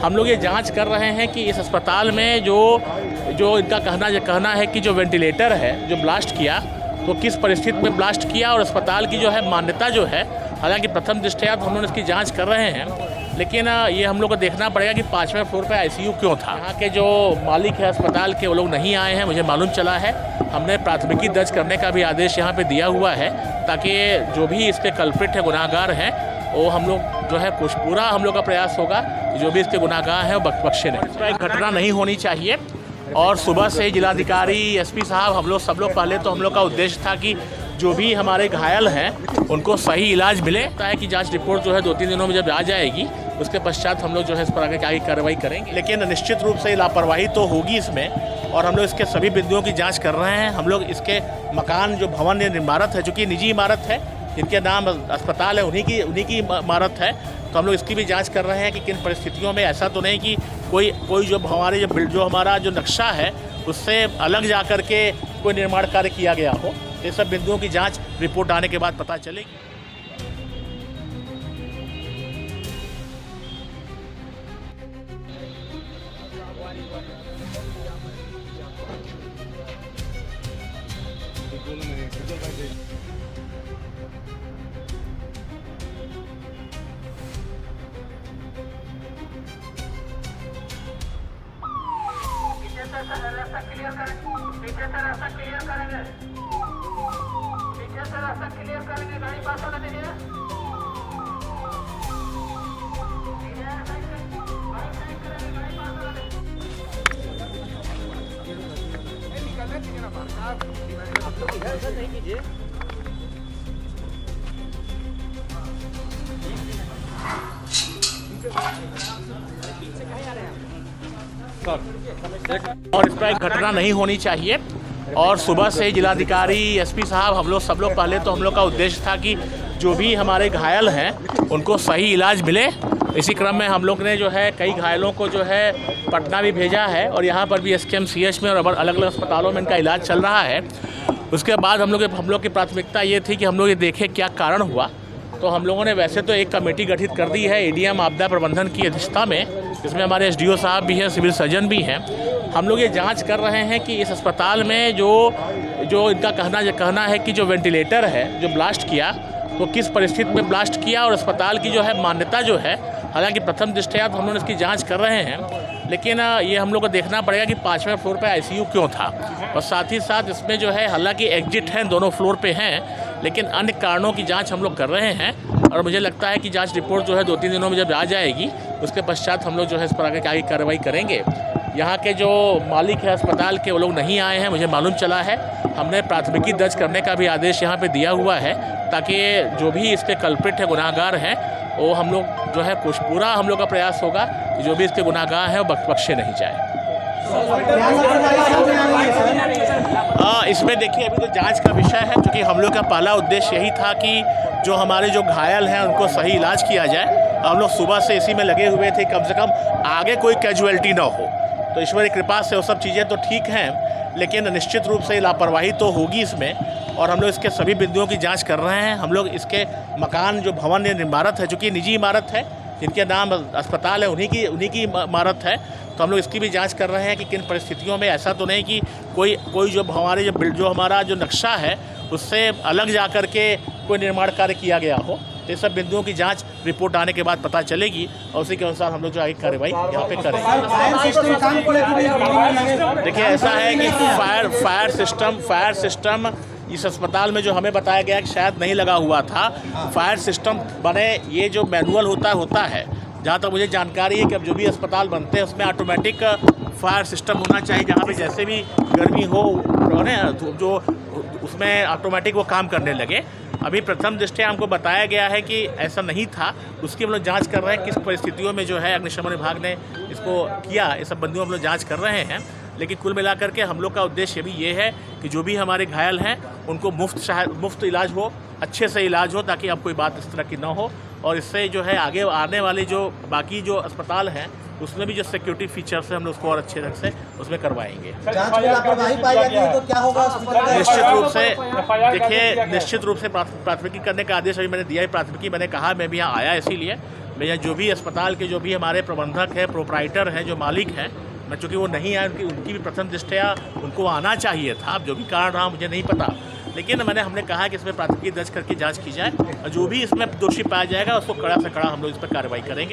हम लोग ये जांच कर रहे हैं कि इस अस्पताल में जो इनका कहना है कि जो वेंटिलेटर है जो ब्लास्ट किया तो किस परिस्थिति में ब्लास्ट किया और अस्पताल की जो है मान्यता जो है, हालांकि प्रथम दृष्टया तो हम लोग इसकी जांच कर रहे हैं, लेकिन ये हम लोग को देखना पड़ेगा कि 5वें फ्लोर पे आईसीयू क्यों था। यहाँ के जो मालिक है अस्पताल के वो लोग नहीं आए हैं, मुझे मालूम चला है। हमने प्राथमिकी दर्ज करने का भी आदेश यहाँ पे दिया हुआ है ताकि जो भी इसके कल्प्रिट है, गुनाहगार हैं, वो हम लोग जो है कुछ पूरा हम लोग का प्रयास होगा जो भी इसके गुनाहगार हैं वो बख्शे नहीं। एक घटना नहीं होनी चाहिए और सुबह से जिलाधिकारी, एसपी साहब, हम लोग सब लोग पहले तो हम लोग का उद्देश्य था कि जो भी हमारे घायल हैं उनको सही इलाज मिले। लगता है कि जांच रिपोर्ट जो है 2-3 दिनों में जब आ जाएगी उसके पश्चात हम लोग जो है इस पर आगे कार्रवाई करेंगे, लेकिन निश्चित रूप से लापरवाही तो होगी इसमें और हम लोग इसके सभी बिंदुओं की जांच कर रहे हैं। हम लोग इसके मकान जो भवन इमारत है, चूँकि निजी इमारत है, जिनके नाम अस्पताल है उन्हीं की इमारत है, तो हम लोग इसकी भी जांच कर रहे हैं कि किन परिस्थितियों में ऐसा तो नहीं कि कोई जो हमारा जो नक्शा है उससे अलग जा कर के कोई निर्माण कार्य किया गया हो। ये सब बिंदुओं की जांच रिपोर्ट आने के बाद पता चलेगी। रास्ता क्लियर करेंगे, गाड़ी पास होने दीजिए। और इस पर एक घटना नहीं होनी चाहिए और सुबह से जिलाधिकारी, एसपी साहब, हम लोग सब लोग पहले तो हम लोग का उद्देश्य था कि जो भी हमारे घायल हैं उनको सही इलाज मिले। इसी क्रम में हम लोग ने जो है कई घायलों को जो है पटना भी भेजा है और यहाँ पर भी SKMCH में और अलग अलग अस्पतालों में इनका इलाज चल रहा है। उसके बाद हम लोग की प्राथमिकता ये थी कि हम लोग ये देखें क्या कारण हुआ। तो हम लोगों ने वैसे तो एक कमेटी गठित कर दी है ADM आपदा प्रबंधन की अध्यक्षता में, इसमें हमारे SDO साहब भी हैं, सिविल सर्जन भी हैं। हम लोग ये जांच कर रहे हैं कि इस अस्पताल में जो इनका कहना है कि जो वेंटिलेटर है जो ब्लास्ट किया तो किस परिस्थिति में ब्लास्ट किया और अस्पताल की जो है मान्यता जो है, हालांकि प्रथम दृष्टया तो हम लोग इसकी जांच कर रहे हैं, लेकिन ये हम लोग को देखना पड़ेगा कि 5वें फ्लोर पे आईसीयू क्यों था। और साथ ही साथ इसमें जो है हालांकि एग्जिट हैं, दोनों फ्लोर पे हैं, लेकिन अन्य कारणों की जांच हम लोग कर रहे हैं और मुझे लगता है कि जांच रिपोर्ट जो है 2-3 दिनों में जब आ जाएगी उसके पश्चात हम लोग जो है इस पर आगे कार्रवाई करेंगे। यहाँ के जो मालिक है अस्पताल के वो लोग नहीं आए हैं, मुझे मालूम चला है। हमने प्राथमिकी दर्ज करने का भी आदेश यहाँ पे दिया हुआ है ताकि जो भी इसके कल्प्रिट है, गुनाहगार हैं, वो हम लोग जो है कुछ पूरा हम लोग का प्रयास होगा कि जो भी इसके गुनाहगार हैं वो बख्शे नहीं जाए। इसमें देखिए अभी तो जांच का विषय है, क्योंकि हम लोग का पहला उद्देश्य यही था कि जो हमारे जो घायल हैं उनको सही इलाज किया जाए। हम लोग सुबह से इसी में लगे हुए थे, कम से कम आगे कोई कैजुअलिटी ना हो। तो ईश्वर की कृपा से वो सब चीज़ें तो ठीक हैं, लेकिन निश्चित रूप से लापरवाही तो होगी इसमें और हम लोग इसके सभी बिंदुओं की जांच कर रहे हैं। हम लोग इसके मकान जो भवन इमारत है, चूँकि निजी इमारत है, जिनके नाम अस्पताल है उन्हीं की इमारत है, तो हम लोग इसकी भी जांच कर रहे हैं कि किन परिस्थितियों में ऐसा तो नहीं कि कोई जो हमारा जो नक्शा है उससे अलग जा कर के कोई निर्माण कार्य किया गया हो। तो ये सब बिंदुओं की जांच रिपोर्ट आने के बाद पता चलेगी और उसी के अनुसार हम लोग जो आगे कार्रवाई यहाँ पे करेंगे। देखिए ऐसा है कि फायर सिस्टम इस अस्पताल में जो हमें बताया गया कि शायद नहीं लगा हुआ था। फायर सिस्टम बने ये जो मैनुअल होता है, जहाँ तक मुझे जानकारी है कि अब जो भी अस्पताल बनते हैं उसमें ऑटोमेटिक फायर सिस्टम होना चाहिए, जहाँ पे जैसे भी गर्मी हो जो उसमें ऑटोमेटिक वो काम करने लगे। अभी प्रथम दृष्टया हमको बताया गया है कि ऐसा नहीं था, उसकी हम लोग जाँच कर रहे हैं किस परिस्थितियों में जो है अग्निशमन विभाग ने इसको किया। ये सब बंदियों हम लोग जाँच कर रहे हैं, लेकिन कुल मिलाकर के हम लोग का उद्देश्य भी ये है कि जो भी हमारे घायल हैं उनको मुफ्त इलाज हो, अच्छे से इलाज हो, ताकि अब कोई बात इस तरह की ना हो। और इससे जो है आगे आने वाले जो बाकी जो अस्पताल हैं उसमें भी जो सिक्योरिटी फीचर्स है हम लोग उसको और अच्छे ढंग से उसमें करवाएंगे। जांच में लापरवाही पाई जाती है तो क्या होगा? निश्चित रूप से प्राथमिकी करने का आदेश अभी मैंने दिया है। प्राथमिकी मैंने कहा मैं भी यहाँ आया इसीलिए भैया जो भी अस्पताल के जो भी हमारे प्रबंधक हैं, प्रोप्राइटर हैं, जो मालिक हैं, मैं चूँकि वो नहीं आए, उनकी भी प्रथम दृष्टया उनको आना चाहिए था। अब जो भी कारण रहा मुझे नहीं पता, लेकिन हमने कहा कि इसमें प्राथमिकी दर्ज करके जांच की जाए और जो भी इसमें दोषी पाया जाएगा उसको कड़ा से कड़ा हम लोग इस पर कार्रवाई करेंगे।